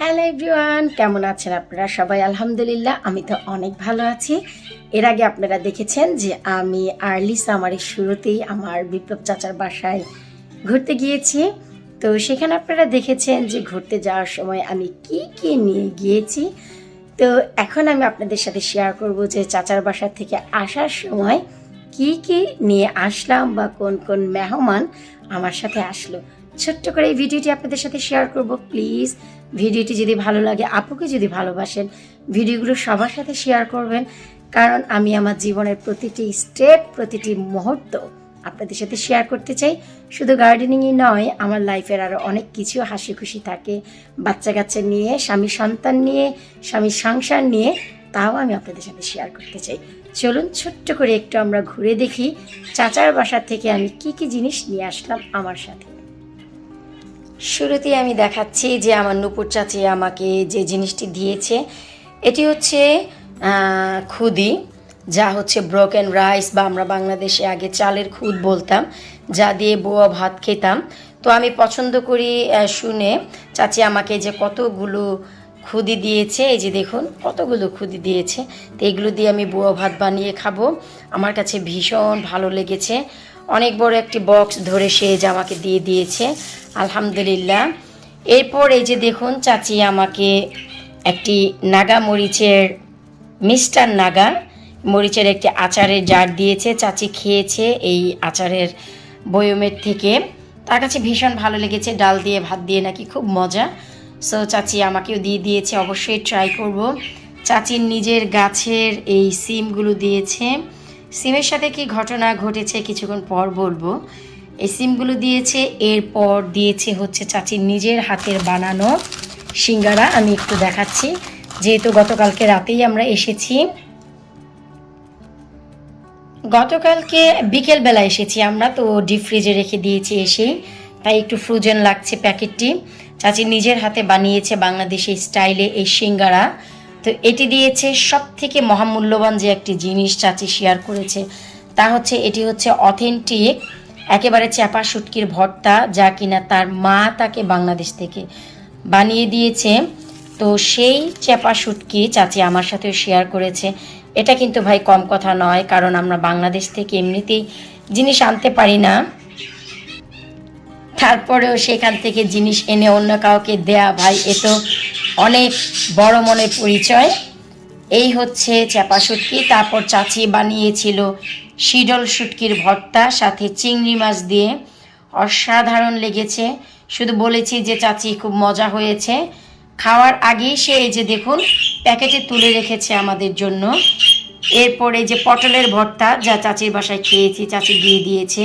Hello everyone, কেমন আছেন আপনারা সবাই? আলহামদুলিল্লাহ, আমি তো অনেক ভালো আছি। এর আগে আপনারা দেখেছেন যে আমি আর্লি সামারের শুরুতেই আমার বিপ্লব চাচার বাসায় ঘুরতে গিয়েছি। তো সেখানে আপনারা দেখেছেন যে ঘুরতে যাওয়ার সময় আমি কি কি নিয়ে গিয়েছি। তো এখন আমি আপনাদের সাথে শেয়ার করব যে চাচার বাসা থেকে আসার সময় কি কি নিয়ে আসলাম বা কোন কোন মেহমান আমার সাথে আসলো। ছোট্ট করে এই ভিডিওটি আপনাদের সাথে শেয়ার করব। প্লিজ ভিডিওটি যদি ভালো লাগে, আপুকে যদি ভালোবাসেন, ভিডিওগুলো সবার সাথে শেয়ার করবেন, কারণ আমি আমার জীবনের প্রতিটি স্টেপ, প্রতিটি মুহূর্ত আপনাদের সাথে শেয়ার করতে চাই। শুধু গার্ডেনিংই নয়, আমার লাইফের আরও অনেক কিছু হাসি খুশি থাকে, বাচ্চা কাচ্চা নিয়ে, স্বামী সন্তান নিয়ে, স্বামীর সংসার নিয়ে, তাও আমি আপনাদের সাথে শেয়ার করতে চাই। চলুন ছোট্ট করে একটু আমরা ঘুরে দেখি চাচার বাসা থেকে আমি কি কি জিনিস নিয়ে আসলাম আমার সাথে। শুরুতেই আমি দেখাচ্ছি যে আমার নুপুর চাচি আমাকে যে জিনিসটি দিয়েছে, এটি হচ্ছে খুদি, যা হচ্ছে ব্রোকেন রাইস বা আমরা বাংলাদেশে আগে চালের খুদ বলতাম, যা দিয়ে বোয়া ভাত খেতাম। তো আমি পছন্দ করি শুনে চাচি আমাকে যে কতগুলো খুদি দিয়েছে, এই যে দেখুন কতগুলো খুদি দিয়েছে। তো এগুলো দিয়ে আমি বোয়া ভাত বানিয়ে খাবো। আমার কাছে ভীষণ ভালো লেগেছে। অনেক বড় একটি বক্স ধরে সে যে আমাকে দিয়ে দিয়েছে, আলহামদুলিল্লাহ। এরপর এই যে দেখুন চাচি আমাকে একটি নাগা মরিচের, মিস্টার নাগা মরিচের একটি আচারের জার দিয়েছে। চাচি খেয়েছে এই আচারের বয়মের থেকে, তার কাছে ভীষণ ভালো লেগেছে। ডাল দিয়ে ভাত দিয়ে নাকি খুব মজা। সো চাচি আমাকেও দিয়ে দিয়েছে, অবশ্যই ট্রাই করব। চাচির নিজের গাছের এই সিমগুলো দিয়েছে। সিমের সাথে কি ঘটনা ঘটেছে কিছুক্ষণ পর বলবো। এই সিমগুলো দিয়েছে। এরপর দিয়েছে হচ্ছে চাচির নিজের হাতের বানানো সিঙ্গারা। আমি একটু দেখাচ্ছি, যেহেতু গতকালকে রাতেই আমরা এসেছি, গতকালকে বিকেলবেলা এসেছি আমরা, তো ডিপ ফ্রিজে রেখে দিয়েছি এসেই, তাই একটু ফ্রোজেন লাগছে প্যাকেটটি। চাচি নিজের হাতে বানিয়েছে বাংলাদেশি স্টাইলে এই সিঙ্গারা। তো এটি দিয়েছে। সব থেকে মহামূল্যবান যে একটি জিনিস চাচি শেয়ার করেছে, তা হচ্ছে এটি হচ্ছে অথেন্টিক একেবারে চ্যাপা শুটকির ভর্তা, যা কিনা তার মা তাকে বাংলাদেশ থেকে বানিয়ে দিয়েছে। তো সেই চ্যাপা শুটকি চাচি আমার সাথেও শেয়ার করেছে। এটা কিন্তু ভাই কম কথা নয়, কারণ আমরা বাংলাদেশ থেকে এমনিতেই জিনিস আনতে পারি না, তারপরেও সেখান থেকে জিনিস এনে অন্য কাউকে দেয়া, ভাই এ তো অনেক বড় মনের পরিচয়। এই হচ্ছে চ্যাপা শুটকি। তারপর চাচি বানিয়েছিল শিডল শুটকির ভর্তা, সাথে চিংড়ি মাছ দিয়ে, অসাধারণ লেগেছে। শুধু বলেছি যে চাচি খুব মজা হয়েছে। খাওয়ার আগেই সে এই যে দেখুন প্যাকেটে তুলে রেখেছে আমাদের জন্য। এরপরে যে পটলের ভর্তা, যা চাচির বাসায় খেয়েছি, চাচি দিয়ে দিয়েছে।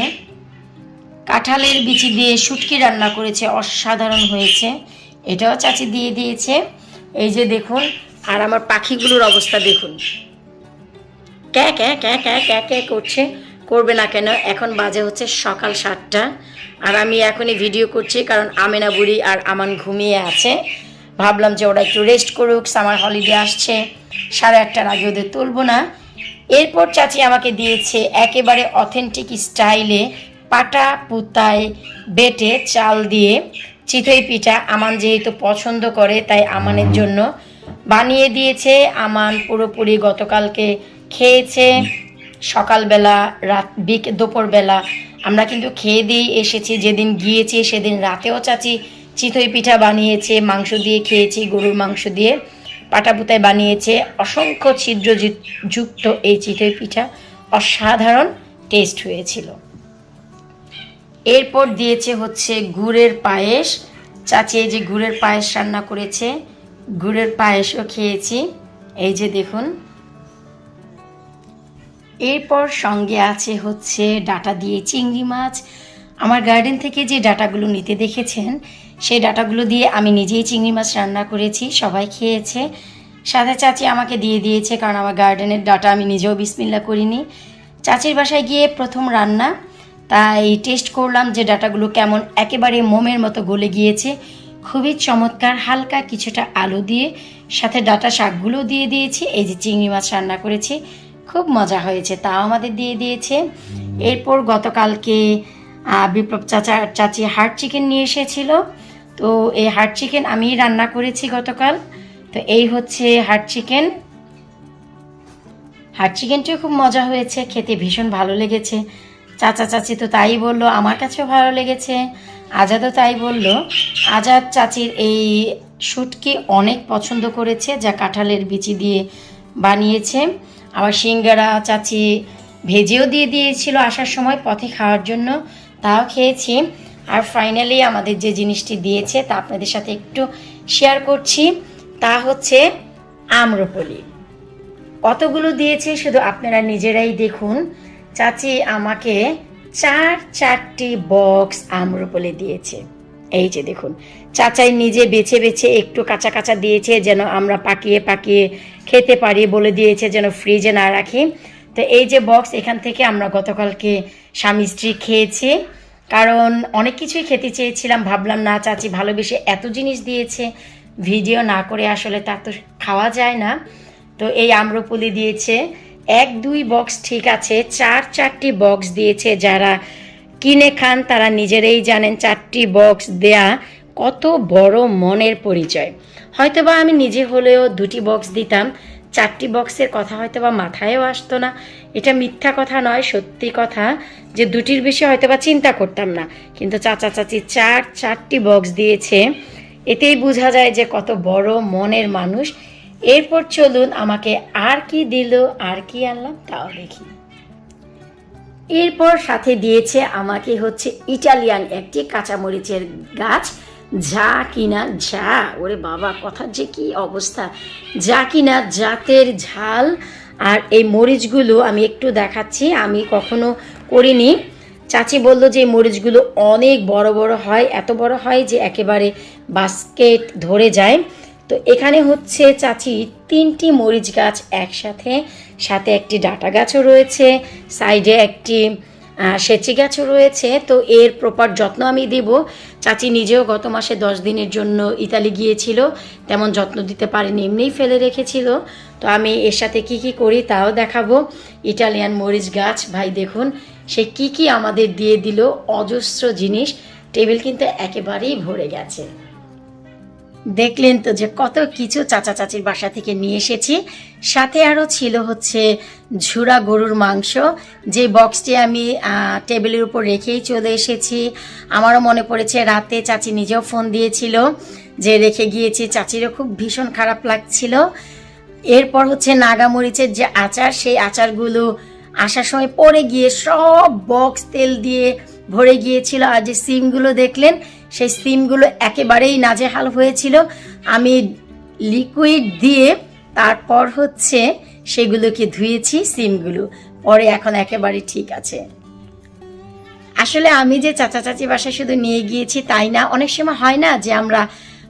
কাঁঠালের বিচি দিয়ে শুটকি রান্না করেছে, অসাধারণ হয়েছে, এটাও চাচি দিয়ে দিয়েছে। এই যে দেখুন, আর আমার পাখিগুলোর অবস্থা দেখুন, ক্যা ক্যা ক্যা ক্যা ক্যা ক্যা করছে, করবে না কেন? এখন বাজে হচ্ছে সকাল 7টা, আর আমি এখনই ভিডিও করছি কারণ আমেনা বুড়ি আর আমান ঘুমিয়ে আছে। ভাবলাম যে ওরা একটু রেস্ট করুক, সামার হলিডে আসছে, 8:30টার আগে ওদের তুলব না। এরপর চাচি আমাকে দিয়েছে একেবারে অথেন্টিক স্টাইলে পাটা পুতায় বেটে চাল দিয়ে চিতই পিঠা। আমান যেহেতু পছন্দ করে, তাই আমানের জন্য বানিয়ে দিয়েছে। আমান পুরোপুরি গতকালকে খেয়েছে, সকালবেলা, দুপুরবেলা আমরা কিন্তু খেয়ে দিয়েই এসেছি। যেদিন গিয়েছি সেদিন রাতেও চাচি চিতই পিঠা বানিয়েছে, মাংস দিয়ে খেয়েছি, গরুর মাংস দিয়ে পাটাপুতায় বানিয়েছে। অসংখ্য ছিদ্র যুক্ত এই চিতই পিঠা অসাধারণ টেস্ট হয়েছিল। এরপর দিয়েছে হচ্ছে গুড়ের পায়েস। চাচি এই যে গুড়ের পায়েস রান্না করেছে, গুড়ের পায়েসও খেয়েছি, এই যে দেখুন। এরপর সঙ্গে আছে হচ্ছে ডাটা দিয়ে চিংড়ি মাছ। আমার গার্ডেন থেকে যে ডাটাগুলো নিতে দেখেছেন, সেই ডাটাগুলো দিয়ে আমি নিজেই চিংড়ি মাছ রান্না করেছি, সবাই খেয়েছে। সাথে চাচি আমাকে দিয়ে দিয়েছে, কারণ আমার গার্ডেনের ডাটা আমি নিজেও বিসমিল্লা করিনি। চাচির বাসায় গিয়ে প্রথম রান্না, তাই টেস্ট করলাম যে ডাটাগুলো কেমন, একেবারে মোমের মতো গলে গিয়েছে, খুবই চমৎকার। হালকা কিছুটা আলু দিয়ে সাথে ডাটা শাকগুলো দিয়ে দিয়েছি। এই যে চিংড়ি মাছ রান্না করেছি, খুব মজা হয়েছে, তাও আমাদের দিয়ে দিয়েছে। এরপর গতকালকে বিপ্লব চাচি হার্ড চিকেন নিয়ে এসেছিল, তো এই হার্ড চিকেন আমি রান্না করেছি গতকাল। তো এই হচ্ছে হার্ড চিকেন। হার্ড চিকেনটিও খুব মজা হয়েছে, খেতে ভীষণ ভালো লেগেছে। চাচা চাচি তো তাই বললো, আমার কাছেও ভালো লেগেছে। আজাদও তাই বলল। আজাদ চাচির এই শুটকি অনেক পছন্দ করেছে, যা কাঁঠালের বিচি দিয়ে বানিয়েছে। আবার সিঙ্গারা চাচি ভেজেও দিয়ে দিয়েছিল আসার সময় পথে খাওয়ার জন্য, তাও খেয়েছি। আর ফাইনালি আমাদের যে জিনিসটি দিয়েছে তা আপনাদের সাথে একটু শেয়ার করছি, তা হচ্ছে আম্রপলি। কতগুলো দিয়েছে শুধু আপনারা নিজেরাই দেখুন। চাচি আমাকে চারটি বক্স আম্রপলি দিয়েছে। এই যে দেখুন, চাচাই নিজে বেছে বেছে একটু কাঁচা কাঁচা দিয়েছে যেন আমরা পাকিয়ে পাকিয়ে খেতে পারি, বলে দিয়েছে যেন ফ্রিজে না রাখি। তো এই যে বক্স, এখান থেকে আমরা গতকালকে স্বামী স্ত্রী খেয়েছি। কারণ অনেক কিছুই খেতে চেয়েছিলাম, ভাবলাম না চাচি ভালোবেসে এত জিনিস দিয়েছে, ভিডিও না করে আসলে তা তো খাওয়া যায় না। তো এই আম্রপলি দিয়েছে 1-2 বক্স, ঠিক আছে, 4টি বক্স দিয়েছে। যারা কিনে খান তারা নিজেরাই জানেন 4টি বক্স দেয়া কত বড় মনের পরিচয়। হয়তোবা আমি নিজে হলেও 2টি বক্স দিতাম, 4টি বক্সের কথা হয়তোবা মাথায়ও আসতো না। এটা মিথ্যা কথা নয়, সত্যি কথা, যে 2টির বেশি হয়তোবা চিন্তা করতাম না। কিন্তু চাচা চাচি 4টি বক্স দিয়েছে, এতেই বোঝা যায় যে কত বড় মনের মানুষ। এরপর চলুন আমাকে আর কি দিল, আর কি আনলাম তাও দেখি। এরপর সাথে দিয়েছে আমাকে হচ্ছে ইটালিয়ান একটি কাঁচামরিচের গাছ, যা কিনা ওরে বাবা, কথার যে কি অবস্থা, যা কিনা জাতের ঝাল। আর এই মরিচগুলো আমি একটু দেখাচ্ছি, আমি কখনো করিনি। চাচি বলল যে এই মরিচগুলো অনেক বড় বড় হয়, এত বড় হয় যে একেবারে বাস্কেট ধরে যায়। তো এখানে হচ্ছে চাচি 3টি মরিচ গাছ একসাথে, সাথে একটি ডাটা গাছও রয়েছে, সাইডে একটি সেচি গাছও রয়েছে। তো এর প্রপার যত্ন আমি দেব। চাচি নিজেও গত মাসে 10 দিনের জন্য ইতালি গিয়েছিল, তেমন যত্ন দিতে পারেনি, এমনিই ফেলে রেখেছিল। তো আমি এর সাথে কি কি করি তাও দেখাবো। ইটালিয়ান মরিচ গাছ, ভাই দেখুন সে কি কি আমাদের দিয়ে দিল, অজস্র জিনিস, টেবিল কিন্তু একেবারেই ভরে গেছে। দেখলেন তো যে কত কিছু চাচা চাচির বাসা থেকে নিয়ে এসেছি। সাথে আরও ছিল হচ্ছে ঝুরা গরুর মাংস, যে বক্সটি আমি টেবিলের উপর রেখেই চলে এসেছি। আমারও মনে পড়েছে রাতে চাচি নিজেও ফোন দিয়েছিল যে রেখে গিয়েছি, চাচিরও খুব ভীষণ খারাপ লাগছিল। এরপর হচ্ছে নাগামরিচের যে আচার, সেই আচারগুলো আসার সময় পড়ে গিয়ে সব বক্স তেল দিয়ে ভরে গিয়েছিল। আর যে সিমগুলো দেখলেন, সেই সিমগুলো একেবারেই নাজেহাল হয়েছিল। আমি লিকুইড দিয়ে তারপর হচ্ছে সেগুলোকে ধুয়েছি সিমগুলো, পরে এখন একেবারে ঠিক আছে। আসলে আমি যে চাচা চাচি বাসায় শুধু নিয়ে গিয়েছি তাই না, অনেক সময় হয় না যে আমরা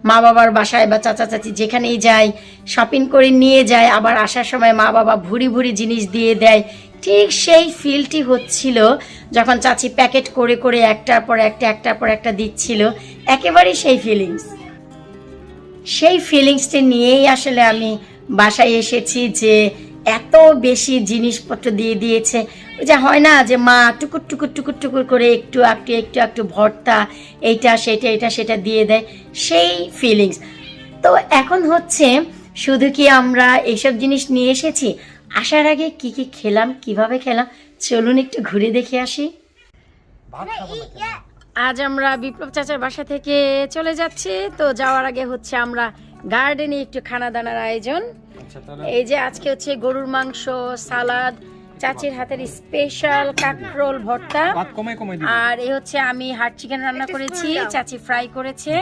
মা বাবার বাসায় বা চাচা চাচি যেখানেই যাই শপিং করে নিয়ে যায়, আবার আসার সময় মা বাবা ভুরি ভুরি জিনিস দিয়ে দেয়। ঠিক সেই ফিলটি হচ্ছিল যখন চাচি প্যাকেট করে করে একটার পর একটা দিচ্ছিল, একেবারেই সেই ফিলিংসটি নিয়েই আসলে আমি বাসায় এসেছি, যে এত বেশি জিনিসপত্র দিয়ে দিয়েছে। ওই যে হয় না যে মা টুকুর টুকুর টুকুর টুকুর করে একটু একটু ভর্তা, এইটা সেটা দিয়ে দেয়, সেই ফিলিংস। তো এখন হচ্ছে শুধু কি আমরা এইসব জিনিস নিয়ে এসেছি, আসার আগে কি কি খেলাম, কিভাবে খেলাম, চলুন একটু ঘুরে দেখে আসি। আজ আমরা বিপ্লব চাচার বাসা থেকে চলে যাচ্ছি। তো যাওয়ার আগে হচ্ছে আমরা গার্ডেনে একটু খানা দানার আয়োজন। এই যে আজকে হচ্ছে গরুর মাংস, সালাদ, চাচির হাতের স্পেশাল কাঁকরোল ভর্তা, আর এই হচ্ছে আমি হার্ড চিকেন রান্না করেছি, চাচি ফ্রাই করেছে,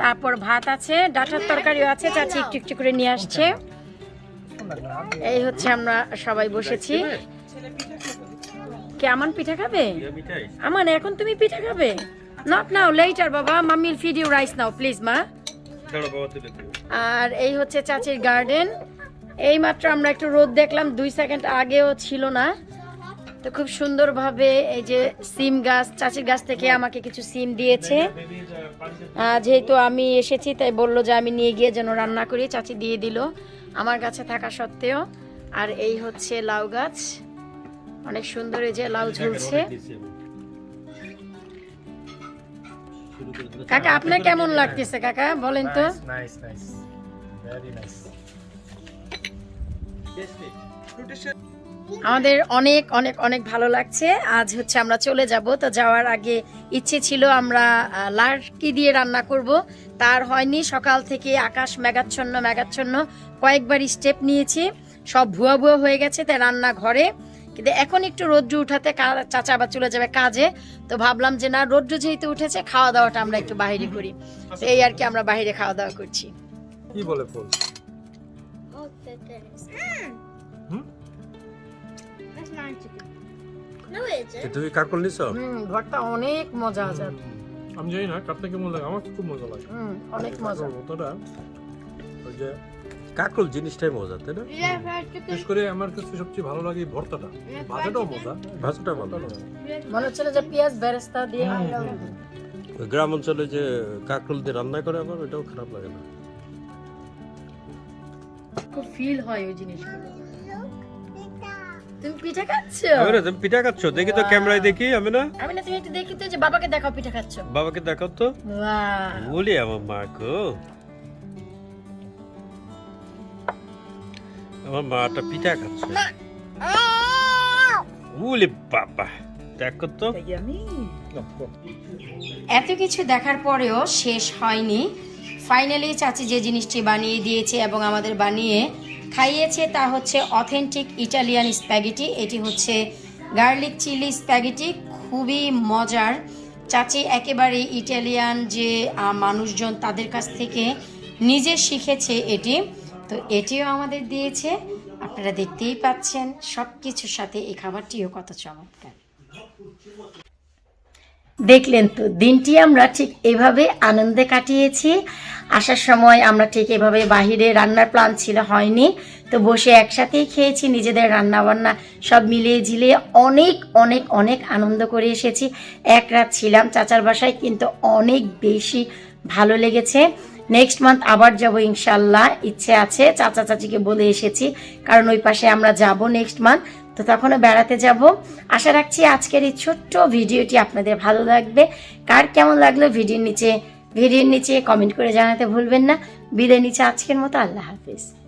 তারপর ভাত আছে, ডাঁটার তরকারিও আছে, চাচি একটু একটু করে নিয়ে আসছে। এই হচ্ছে আমরা সবাই বসেছি। কেমন পিঠা খাবে? আমান এখন তুমি পিঠা খাবে? নট নাও, লেটার বাবা, mummy will feed you rice now please মা। আর এই হচ্ছে চাচির গার্ডেন। এই মাত্র আমরা একটু রোদ দেখলাম, 2 সেকেন্ড আগেও ছিল না। তো খুব সুন্দরভাবে এই যে সিম গাছ, চাচির গাছ থেকে আমাকে কিছু সিম দিয়েছে, যেহেতু আমি এসেছি তাই বললো যে আমি নিয়ে গিয়ে যেন রান্না করি, চাচি দিয়ে দিল আমার কাছে থাকা সত্ত্বেও। আর এই হচ্ছে লাউ গাছ, অনেক সুন্দর, এই যে লাউ ঝুলছে। কাকা আপনার কেমন লাগতেছে কাকা বলেন তো? Nice nice, very nice. আমাদের অনেক অনেক অনেক ভালো লাগছে। আজ হচ্ছে আমরা চলে যাব, তো যাওয়ার আগে ইচ্ছে ছিল আমরা লার্কি দিয়ে রান্না করব, তার হয়নি। সকাল থেকে আকাশ মেঘাচ্ছন্ন মেঘাচ্ছন্ন, কয়েকবার স্টেপ নিয়েছি, সব ভুয়া ভুয়া হয়ে গেছে তাই রান্না ঘরে। কিন্তু এখন একটু রোদ্রু উঠাতে চাচা আবার চলে যাবে কাজে, তো ভাবলাম যে না, রোদ্রু যেহেতু উঠেছে খাওয়া দাওয়াটা আমরা একটু বাইরে করি, তো এই আর কি আমরা বাইরে খাওয়া দাওয়া করছি। কি বলে ফুল? তুমি কাকল নিছো? ভর্তা অনেক মজা আছে। আমি জানি না কাটতে কেমন লাগে, আমার তো খুব মজা লাগে। অনেক মজা। মতটা ওই যে কাকল জিনিসটাই মজা, তাই না? বিশেষ করে আমার কাছে সবচেয়ে ভালো লাগে ভর্তাটা, ভাজাটাও মজা, ভাজাটা ভালো। মনে হচ্ছিল যে পেঁয়াজ বেরেস্তা দিয়ে গ্রাম অঞ্চলে যে কাকল দিয়ে রান্না করে আবার ওটাও খারাপ লাগে না, খুব ফিল হয় ওই জিনিসগুলো। তুমি পিঠা খাচ্ছো? আমি না, তুমি পিঠা খাচ্ছো? দেখি তো ক্যামেরায় দেখি। আমি না, তুমি একটু দেখি তো, যে বাবাকে দেখাও পিঠা খাচ্ছো। বাবাকে দেখাও তো। ওয়াও, বলি আমার মা গো, আমার মাটা পিঠা খাচ্ছে। বলি বাবা, দেখো তো। এত কিছু দেখার পরেও শেষ হয়নি। ফাইনালি চাচি যে জিনিসটি বানিয়ে দিয়েছে এবং আমাদের বানিয়ে খাইয়েছে তা হচ্ছে অথেন্টিক ইটালিয়ান স্প্যাগেটি। এটি হচ্ছে গার্লিক চিলি স্প্যাগেটি, খুবই মজার। চাচি একেবারে ইটালিয়ান যে মানুষজন তাদের কাছ থেকে নিজে শিখেছে এটি, তো এটিও আমাদের দিয়েছে। আপনারা দেখতেই পাচ্ছেন সব কিছুর সাথে এই খাবারটিও কত চমৎকার। দেখলেন তো, দিনটি আমরা ঠিক এভাবে আনন্দে কাটিয়েছি। আসার সময় আমরা ঠিক এভাবে বাহিরে রান্নার প্ল্যান ছিল, হয়নি, তো বসে একসাথেই খেয়েছি, নিজেদের রান্না বান্না সব মিলিয়ে ঝিলিয়ে অনেক অনেক অনেক আনন্দ করে এসেছি। এক রাত ছিলাম চাচার বাসায়, কিন্তু অনেক বেশি ভালো লেগেছে। নেক্সট মান্থ আবার যাব ইনশাল্লাহ, ইচ্ছে আছে, চাচা চাচিকে বলে এসেছি, কারণ ওই পাশে আমরা যাব নেক্সট মান্থ, তো তখনও বেড়াতে যাব। আশা রাখছি আজকের এই ছোট্ট ভিডিওটি আপনাদের ভালো লাগবে। কার কেমন লাগলো ভিডিওর নিচে কমেন্ট করে জানাতে ভুলবেন না। বিদায় নিচ্ছে আজকের মতো, আল্লাহ হাফিজ।